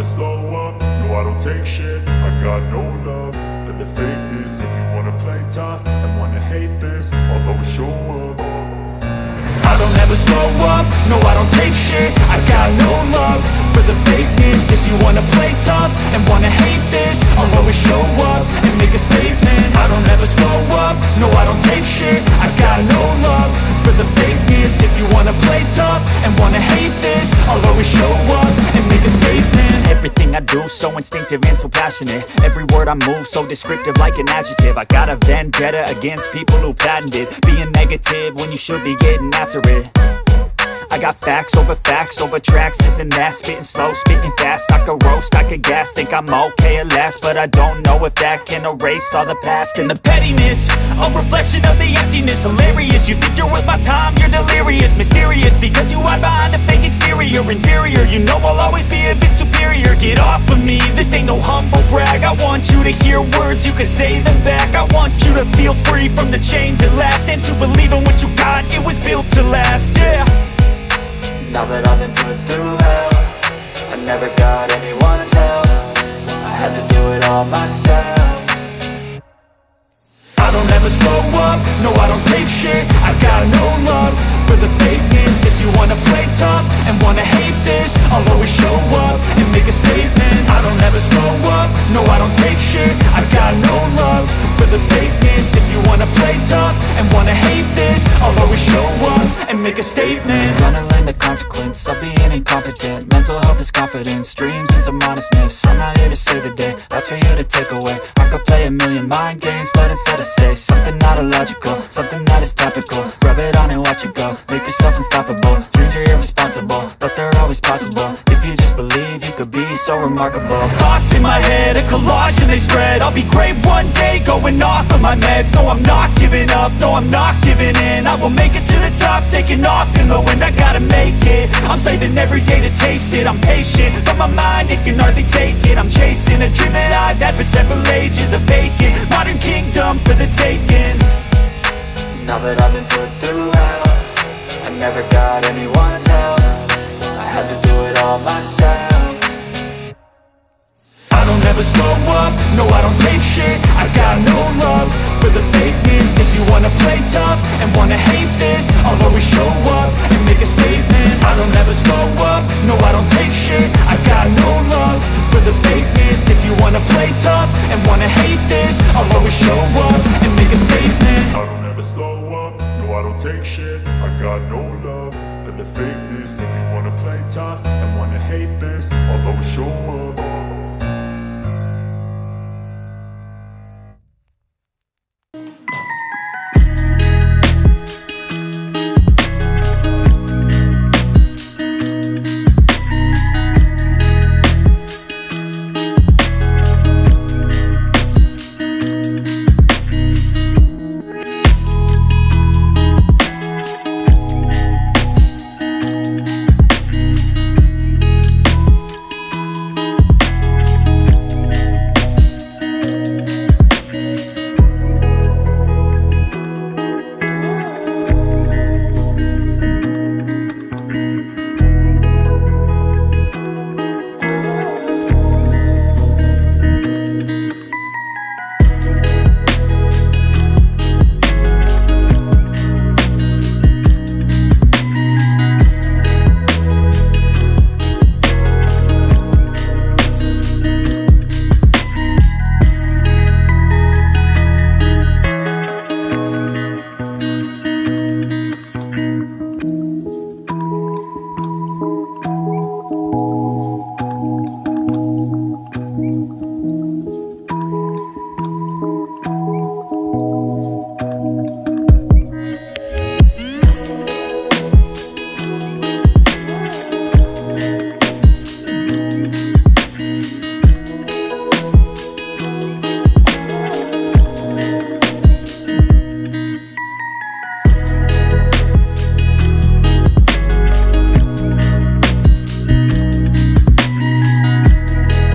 never slow up, no I don't take shit. I got no love for the fakeness. If you wanna play tough and wanna hate this, I'll always show up. I don't ever slow up, no I don't take shit. I got no love for the fakeness. If you wanna play tough and wanna hate this, I'll always show up and make a statement. I don't ever slow up, no I don't take shit. I got no love for the fakeness. If you wanna play tough and wanna hate this, I'll always show up and make a statement. Everything I do so instinctive and so passionate. Every word I move so descriptive like an adjective. I got a vendetta against people who patented being negative when you should be getting after it. I got facts over tracks, this and that. Spitting slow, spitting fast. I could roast, I could gas. Think I'm okay at last, but I don't know if that can erase all the past. And the pettiness, a reflection of the emptiness. Hilarious, you think you're worth my time, you're delirious. Mysterious, because you hide behind a fake exterior. Inferior, you know I'll always be a bit superior. Get off of me, this ain't no humble brag. I want you to hear words, you can say them back. I want you to feel free from the chains at last, and to believe in what you got, it was built to last, yeah. Now that I've been put through hell, I never got anyone's help. I had to do it all myself. I don't ever slow up, no I don't take shit. I got no love for the fakeness. If you wanna play tough and wanna hate this, I'll always show up and make a statement. I don't ever slow up, no I don't take shit. I got no love for the fakeness. If you wanna play tough and wanna hate this, I'll always show up and make a statement. Gonna learn the consequence of being incompetent. Mental health is confidence, dreams and some honestness. I'm not here to save the day, that's for you to take away. I could play a million mind games, but instead I say something not illogical, something that is topical. Rub it on and watch it go, make yourself unstoppable. Dreams are irresponsible, but they're always possible. If you just believe, you could be so remarkable. Thoughts in my head, a collage and they spread. I'll be great one day, going off of my meds. No, I'm not giving up, no, I'm not giving in. I will make it to the top, taking off in the wind. I gotta make it, I'm saving every day to taste it. I'm patient, but my mind, it can hardly take it. I'm chasing a dream that I've had for several ages. A vacant, modern kingdom for the taking. Now that I've been put through hell, I never got anyone's help. I had to do it all myself. I don't ever slow up, no I don't take shit. I got no love for the fakeness. If you wanna play tough and wanna hate this, I'll always show up and make a statement. I don't ever slow up, no I don't take shit. I got no love for the fakeness. If you wanna play tough and wanna hate this, I'll always show up and make a statement. I don't ever slow up, no I don't take shit. I got no love